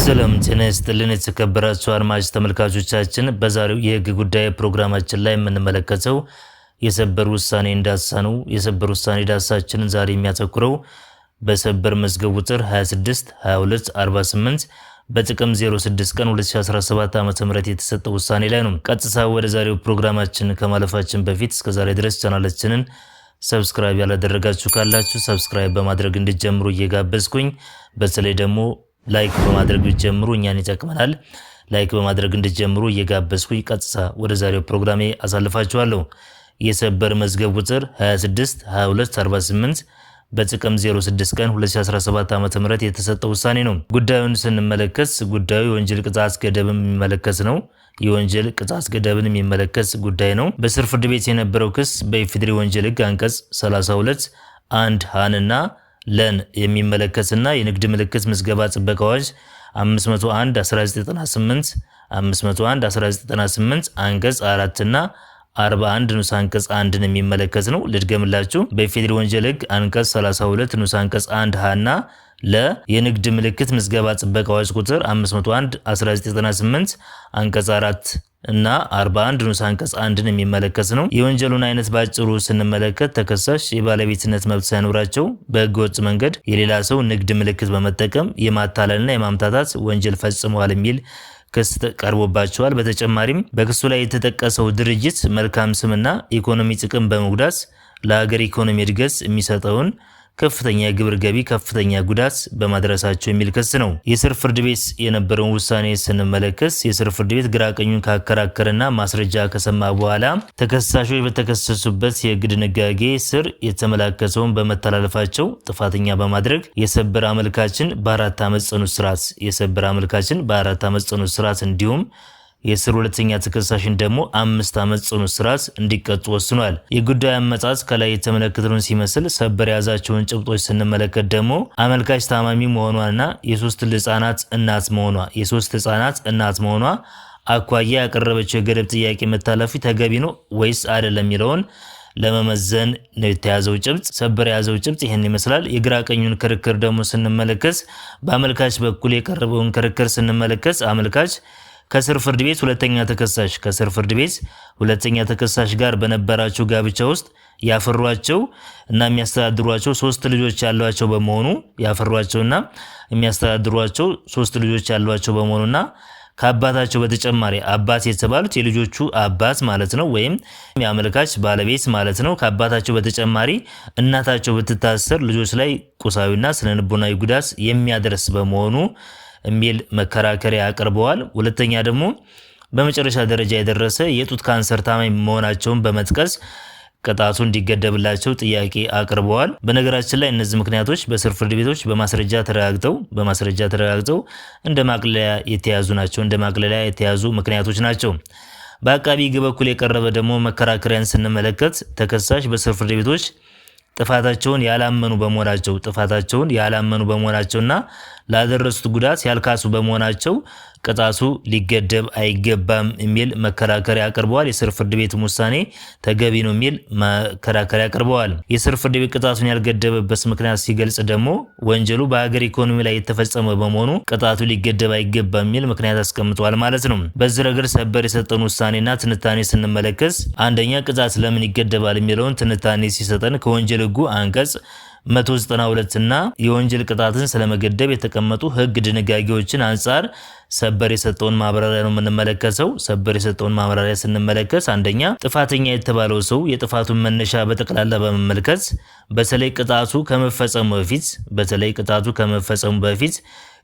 ሰላም ጤና ይስጥልን የተከበራችሁ አድማጭ ተመልካቾቻችን፣ በዛሬው የህግ ጉዳይ ፕሮግራማችን ላይ የምንመለከተው የሰበር ውሳኔ እንዳሳ ነው። የሰበር ውሳኔ ዳሳችንን ዛሬ የሚያተኩረው በሰበር መዝገብ ቁጥር 262248 በጥቅም 06 ቀን 2017 ዓ.ም የተሰጠው ውሳኔ ላይ ነው። ቀጥታ ወደ ዛሬው ፕሮግራማችን ከማለፋችን በፊት እስከዛሬ ድረስ ቻናላችንን ሰብስክራይብ ያላደረጋችሁ ካላችሁ ሰብስክራይብ በማድረግ እንድትጀምሩ እየጋበዝኩኝ በተለይ ደግሞ ላይክ በማድረግ ቢጀምሩ እኛን ይጠቅመናል። ላይክ በማድረግ እንድትጀምሩ እየጋበዝኩኝ ቀጥታ ወደ ዛሬው ፕሮግራሜ አሳልፋችኋለሁ። የሰበር መዝገብ ቁጥር 262248 በጥቅም 06 ቀን 2017 ዓ.ም የተሰጠው ውሳኔ ነው። ጉዳዩን ስንመለከት ጉዳዩ የወንጀል ቅጣት ገደብን የሚመለከት ነው። የወንጀል ቅጣት ገደብን የሚመለከት ጉዳይ ነው። በስር ፍርድ ቤት የነበረው ክስ በኢፌዴሪ ወንጀል ሕግ አንቀጽ 32 1 ሃንና ለን የሚመለከትና የንግድ ምልክት ምዝገባ ጥበቃ አዋጅ 501 1998 501 1998 አንቀጽ 4 እና 41 ንዑስ አንቀጽ 1ን የሚመለከት ነው። ልድገምላችሁ። በኢፌዴሪ ወንጀል ሕግ አንቀጽ 32 ንዑስ አንቀጽ 1 ሃና ለ የንግድ ምልክት ምዝገባ ጥበቃ አዋጅ ቁጥር 501 1998 አንቀጽ 4 እና 41 ንዑስ አንቀጽ 1ን የሚመለከት ነው። የወንጀሉን አይነት ባጭሩ ስንመለከት ተከሳሽ የባለቤትነት መብት ሳይኖራቸው በህገወጥ መንገድ የሌላ ሰው ንግድ ምልክት በመጠቀም የማታለልና የማምታታት ወንጀል ፈጽመዋል የሚል ክስ ቀርቦባቸዋል። በተጨማሪም በክሱ ላይ የተጠቀሰው ድርጅት መልካም ስምና ኢኮኖሚ ጥቅም በመጉዳት ለሀገር ኢኮኖሚ እድገት የሚሰጠውን ከፍተኛ ግብር ገቢ ከፍተኛ ጉዳት በማድረሳቸው የሚል ክስ ነው። የስር ፍርድ ቤት የነበረውን ውሳኔ ስንመለከት የስር ፍርድ ቤት ግራቀኙን ካከራከረና ማስረጃ ከሰማ በኋላ ተከሳሾች በተከሰሱበት የህግ ድንጋጌ ስር የተመላከተውን በመተላለፋቸው ጥፋተኛ በማድረግ የሰበር አመልካችን በ4 ዓመት ጽኑ እስራት ጽኑ እስራት እንዲሁም የስር ሁለተኛ ተከሳሽን ደግሞ 5 ዓመት ጽኑ እስራት እንዲቀጡ ወስኗል። የጉዳዩ አመጣጥ ከላይ የተመለከተውን ሲመስል ሰበር የያዛቸውን ጭብጦች ስንመለከት ደግሞ አመልካች ታማሚ መሆኗና የሶስት ህጻናት እናት መሆኗ አኳያ ያቀረበችው የገደብ ጥያቄ መታለፊ ተገቢ ነው ወይስ አይደለም የሚለውን ለመመዘን ነው የተያዘው ጭብጥ። ሰበር የያዘው ጭብጥ ይህን ይመስላል። የግራ ቀኙን ክርክር ደግሞ ስንመለከት በአመልካች በኩል የቀረበውን ክርክር ስንመለከት አመልካች ከስር ፍርድ ቤት ሁለተኛ ተከሳሽ ጋር በነበራቸው ጋብቻ ውስጥ ያፈሯቸው እና የሚያስተዳድሯቸው 3 ልጆች ያሏቸው በመሆኑና ከአባታቸው በተጨማሪ አባት የተባሉት የልጆቹ አባት ማለት ነው፣ ወይም የአመልካች ባለቤት ማለት ነው። ከአባታቸው በተጨማሪ እናታቸው ብትታሰር ልጆች ላይ ቁሳዊና ስነልቦናዊ ጉዳት የሚያደርስ በመሆኑ የሚል መከራከሪያ አቅርበዋል። ሁለተኛ ደግሞ በመጨረሻ ደረጃ የደረሰ የጡት ካንሰር ታማሚ መሆናቸውን በመጥቀስ ቅጣቱ እንዲገደብላቸው ጥያቄ አቅርበዋል። በነገራችን ላይ እነዚህ ምክንያቶች በስር ፍርድ ቤቶች በማስረጃ ተረጋግጠው እንደ ማቅለያ የተያዙ ምክንያቶች ናቸው። በአቃቢ ሕግ በኩል የቀረበ ደግሞ መከራከሪያን ስንመለከት ተከሳሽ በስር ፍርድ ቤቶች ጥፋታቸውን ያላመኑ በመሆናቸውና ላደረሱት ጉዳት ያልካሱ በመሆናቸው ቅጣቱ ሊገደብ አይገባም የሚል መከራከሪያ አቅርበዋል። የስር ፍርድ ቤት ውሳኔ ተገቢ ነው የሚል መከራከሪያ አቅርበዋል። የስር ፍርድ ቤት ቅጣቱን ያልገደበበት ምክንያት ሲገልጽ ደግሞ ወንጀሉ በሀገር ኢኮኖሚ ላይ የተፈጸመ በመሆኑ ቅጣቱ ሊገደብ አይገባም የሚል ምክንያት አስቀምጧል ማለት ነው። በዚህ ረገድ ሰበር የሰጠን ውሳኔና ትንታኔ ስንመለከት አንደኛ ቅጣት ለምን ይገደባል የሚለውን ትንታኔ ሲሰጠን ከወንጀል ሕጉ አንቀጽ 192 እና የወንጀል ቅጣትን ስለመገደብ የተቀመጡ ህግ ድንጋጌዎችን አንጻር ሰበር የሰጠውን ማብራሪያ ነው የምንመለከተው። ሰበር የሰጠውን ማብራሪያ ስንመለከት አንደኛ ጥፋተኛ የተባለው ሰው የጥፋቱን መነሻ በጠቅላላ በመመልከት በተለይ ቅጣቱ ከመፈጸሙ በፊት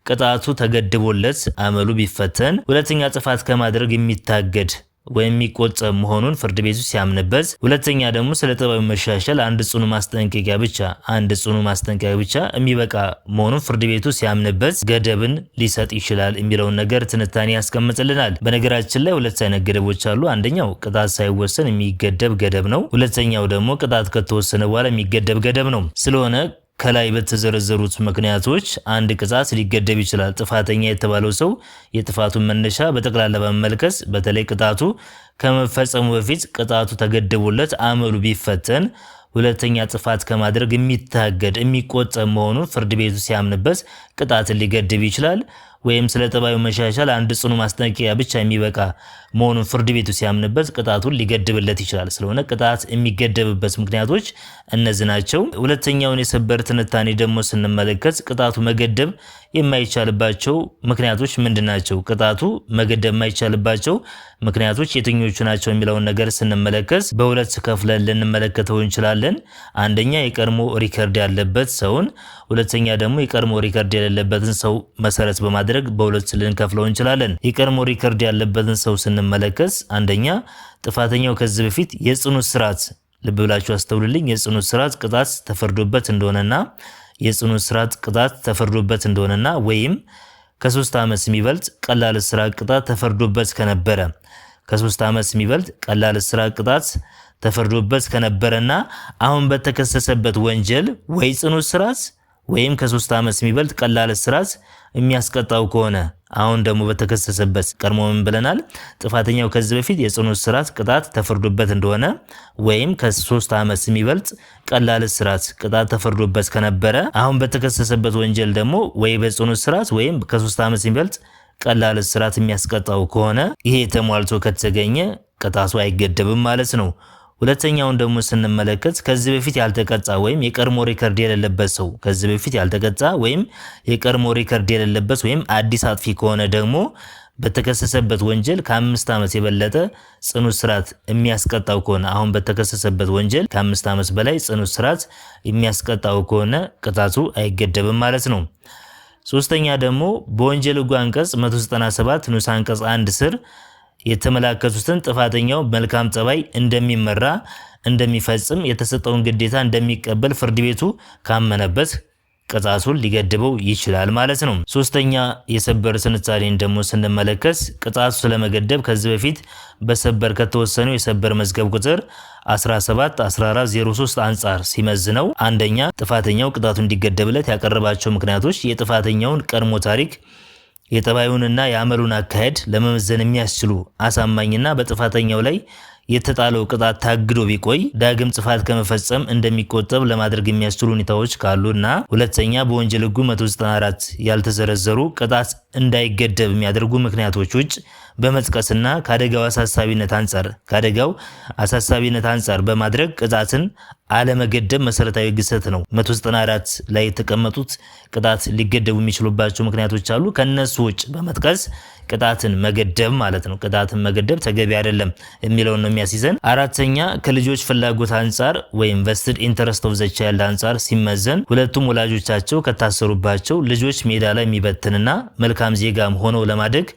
ቅጣቱ ተገድቦለት አመሉ ቢፈተን፣ ሁለተኛ ጥፋት ከማድረግ የሚታገድ ወይም የሚቆጠብ መሆኑን ፍርድ ቤቱ ሲያምንበት፣ ሁለተኛ ደግሞ ስለ ጠባዩ መሻሻል አንድ ጽኑ ማስጠንቀቂያ ብቻ የሚበቃ መሆኑን ፍርድ ቤቱ ሲያምንበት ገደብን ሊሰጥ ይችላል የሚለውን ነገር ትንታኔ ያስቀምጥልናል። በነገራችን ላይ 2 አይነት ገደቦች አሉ። አንደኛው ቅጣት ሳይወሰን የሚገደብ ገደብ ነው። ሁለተኛው ደግሞ ቅጣት ከተወሰነ በኋላ የሚገደብ ገደብ ነው። ስለሆነ ከላይ በተዘረዘሩት ምክንያቶች አንድ ቅጣት ሊገደብ ይችላል። ጥፋተኛ የተባለው ሰው የጥፋቱን መነሻ በጠቅላላ በመመልከት በተለይ ቅጣቱ ከመፈጸሙ በፊት ቅጣቱ ተገድቦለት አመሉ ቢፈተን ሁለተኛ ጥፋት ከማድረግ የሚታገድ የሚቆጠብ መሆኑን ፍርድ ቤቱ ሲያምንበት ቅጣትን ሊገድብ ይችላል። ወይም ስለ ጠባዩ መሻሻል አንድ ጽኑ ማስጠንቀቂያ ብቻ የሚበቃ መሆኑን ፍርድ ቤቱ ሲያምንበት ቅጣቱን ሊገድብለት ይችላል። ስለሆነ ቅጣት የሚገደብበት ምክንያቶች እነዚህ ናቸው። ሁለተኛውን የሰበር ትንታኔ ደግሞ ስንመለከት ቅጣቱ መገደብ የማይቻልባቸው ምክንያቶች ምንድናቸው? ቅጣቱ መገደብ የማይቻልባቸው ምክንያቶች የትኞቹ ናቸው የሚለውን ነገር ስንመለከት በሁለት ከፍለን ልንመለከተው እንችላለን። አንደኛ የቀድሞ ሪከርድ ያለበት ሰውን፣ ሁለተኛ ደግሞ የቀድሞ ሪከርድ የሌለበትን ሰው መሰረት በማድረግ በሁለት ልንከፍለው እንችላለን። የቀድሞ ሪከርድ ያለበትን ሰው ስንመለከት አንደኛ ጥፋተኛው ከዚህ በፊት የጽኑ እስራት፣ ልብ ብላችሁ አስተውሉልኝ፣ የጽኑ እስራት ቅጣት ተፈርዶበት እንደሆነና የጽኑ እስራት ቅጣት ተፈርዶበት እንደሆነና ወይም ከ3 ዓመት የሚበልጥ ቀላል እስራት ቅጣት ተፈርዶበት ከነበረ ከ3 ዓመት የሚበልጥ ቀላል እስራት ቅጣት ተፈርዶበት ከነበረና አሁን በተከሰሰበት ወንጀል ወይ ጽኑ እስራት ወይም ከ3 ዓመት የሚበልጥ ቀላል እስራት የሚያስቀጣው ከሆነ አሁን ደግሞ በተከሰሰበት ቀድሞ ምን ብለናል? ጥፋተኛው ከዚህ በፊት የጽኑ እስራት ቅጣት ተፈርዶበት እንደሆነ ወይም ከ3 ዓመት የሚበልጥ ቀላል እስራት ቅጣት ተፈርዶበት ከነበረ አሁን በተከሰሰበት ወንጀል ደግሞ ወይ በጽኑ እስራት ወይም ከ3 ዓመት የሚበልጥ ቀላል እስራት የሚያስቀጣው ከሆነ ይሄ ተሟልቶ ከተገኘ ቅጣቱ አይገደብም ማለት ነው። ሁለተኛውን ደግሞ ስንመለከት ከዚህ በፊት ያልተቀጣ ወይም የቀድሞ ሪከርድ የሌለበት ሰው ከዚህ በፊት ያልተቀጣ ወይም የቀድሞ ሪከርድ የሌለበት ወይም አዲስ አጥፊ ከሆነ ደግሞ በተከሰሰበት ወንጀል ከ5 ዓመት የበለጠ ጽኑ እስራት የሚያስቀጣው ከሆነ አሁን በተከሰሰበት ወንጀል ከ5 ዓመት በላይ ጽኑ እስራት የሚያስቀጣው ከሆነ ቅጣቱ አይገደብም ማለት ነው። ሶስተኛ ደግሞ በወንጀል ሕጉ አንቀጽ 197 ንዑስ አንቀጽ 1 ስር የተመላከቱትን ጥፋተኛው መልካም ጸባይ እንደሚመራ እንደሚፈጽም የተሰጠውን ግዴታ እንደሚቀበል ፍርድ ቤቱ ካመነበት ቅጣቱን ሊገድበው ይችላል ማለት ነው። ሶስተኛ የሰበር ትንታኔን ደግሞ ስንመለከት ቅጣቱ ስለመገደብ ከዚህ በፊት በሰበር ከተወሰነው የሰበር መዝገብ ቁጥር 171403 አንጻር ሲመዝነው አንደኛ ጥፋተኛው ቅጣቱ እንዲገደብለት ያቀረባቸው ምክንያቶች የጥፋተኛውን ቀድሞ ታሪክ የጠባዩንና የአመሉን አካሄድ ለመመዘን የሚያስችሉ አሳማኝና በጥፋተኛው ላይ የተጣለው ቅጣት ታግዶ ቢቆይ ዳግም ጥፋት ከመፈጸም እንደሚቆጠብ ለማድረግ የሚያስችሉ ሁኔታዎች ካሉና ሁለተኛ በወንጀል ሕጉ 194 ያልተዘረዘሩ ቅጣት እንዳይገደብ የሚያደርጉ ምክንያቶች ውጭ በመጥቀስና ከአደጋው አሳሳቢነት አንጻር በማድረግ ቅጣትን አለመገደብ መሰረታዊ ግሰት ነው። 194 ላይ የተቀመጡት ቅጣት ሊገደቡ የሚችሉባቸው ምክንያቶች አሉ። ከነሱ ውጭ በመጥቀስ ቅጣትን መገደብ ማለት ነው። ቅጣትን መገደብ ተገቢ አይደለም የሚለውን ነው የሚያስይዘን። አራተኛ ከልጆች ፍላጎት አንጻር ወይም vested interest of the child አንጻር ሲመዘን ሁለቱም ወላጆቻቸው ከታሰሩባቸው ልጆች ሜዳ ላይ የሚበትንና መልካም ዜጋም ሆነው ለማደግ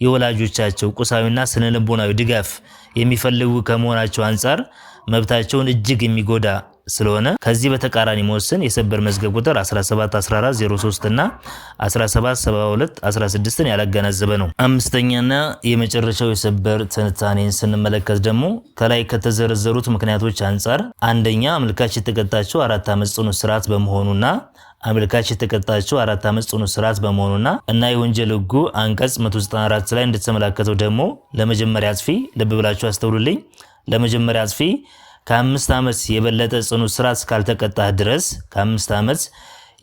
የወላጆቻቸው ቁሳዊና ስነልቦናዊ ድጋፍ የሚፈልጉ ከመሆናቸው አንጻር መብታቸውን እጅግ የሚጎዳ ስለሆነ ከዚህ በተቃራኒ መወሰን የሰበር መዝገብ ቁጥር 171403 እና 177216ን ያላገናዘበ ነው። አምስተኛና የመጨረሻው የሰበር ትንታኔን ስንመለከት ደግሞ ከላይ ከተዘረዘሩት ምክንያቶች አንጻር አንደኛ አመልካች የተቀጣቸው 4 ዓመት ጽኑ እስራት በመሆኑና አመልካች የተቀጣቸው 4 ዓመት ጽኑ እስራት በመሆኑና እና የወንጀል ሕጉ አንቀጽ 194 ላይ እንደተመላከተው ደግሞ ለመጀመሪያ አጥፊ ልብ ብላችሁ አስተውሉልኝ፣ ለመጀመሪያ አጥፊ ከ5 ዓመት የበለጠ ጽኑ እስራት ካልተቀጣህ ድረስ ከ5 ዓመት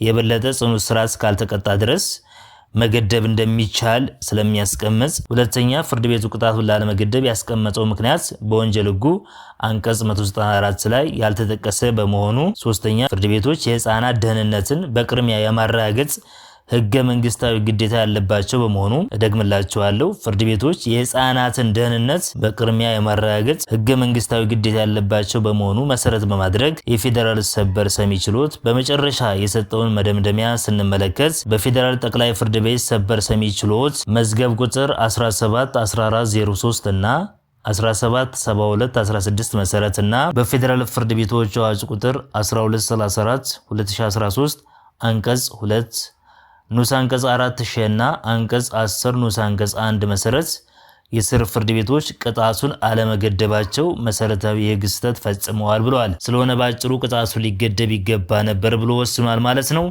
የበለጠ ጽኑ እስራት ካልተቀጣ ድረስ መገደብ እንደሚቻል ስለሚያስቀምጥ፣ ሁለተኛ ፍርድ ቤቱ ቅጣቱን ላለመገደብ ያስቀመጠው ምክንያት በወንጀል ሕጉ አንቀጽ 194 ላይ ያልተጠቀሰ በመሆኑ፣ ሶስተኛ ፍርድ ቤቶች የህፃናት ደህንነትን በቅድሚያ የማረጋገጥ ህገ መንግስታዊ ግዴታ ያለባቸው በመሆኑ እደግምላችኋለሁ፣ ፍርድ ቤቶች የህፃናትን ደህንነት በቅድሚያ የማረጋገጥ ህገ መንግስታዊ ግዴታ ያለባቸው በመሆኑ መሰረት በማድረግ የፌዴራል ሰበር ሰሚ ችሎት በመጨረሻ የሰጠውን መደምደሚያ ስንመለከት በፌዴራል ጠቅላይ ፍርድ ቤት ሰበር ሰሚ ችሎት መዝገብ ቁጥር 171403 እና 177216 መሰረትና በፌዴራል ፍርድ ቤቶች አዋጅ ቁጥር 1234 2013 አንቀጽ 2 ንዑስ አንቀጽ 4 እና አንቀጽ 10 ንዑስ አንቀጽ 1 መሰረት የስር ፍርድ ቤቶች ቅጣቱን አለመገደባቸው መሰረታዊ የህግ ስህተት ፈጽመዋል ብለዋል። ስለሆነ ባጭሩ ቅጣቱ ሊገደብ ይገባ ነበር ብሎ ወስኗል ማለት ነው።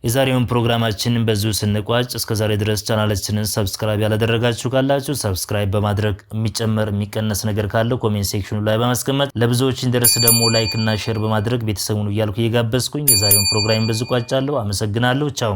የዛሬውን ፕሮግራማችንን በዚሁ ስንቋጭ እስከዛሬ ድረስ ቻናላችንን ሰብስክራይብ ያላደረጋችሁ ካላችሁ ሰብስክራይብ በማድረግ የሚጨመር የሚቀነስ ነገር ካለ ኮሜንት ሴክሽኑ ላይ በማስቀመጥ ለብዙዎች እንዲደርስ ደግሞ ላይክ እና ሼር በማድረግ ቤተሰቡን እያልኩ እየጋበዝኩኝ የዛሬውን ፕሮግራም በዚሁ ቋጫለሁ። አመሰግናለሁ። ቻው።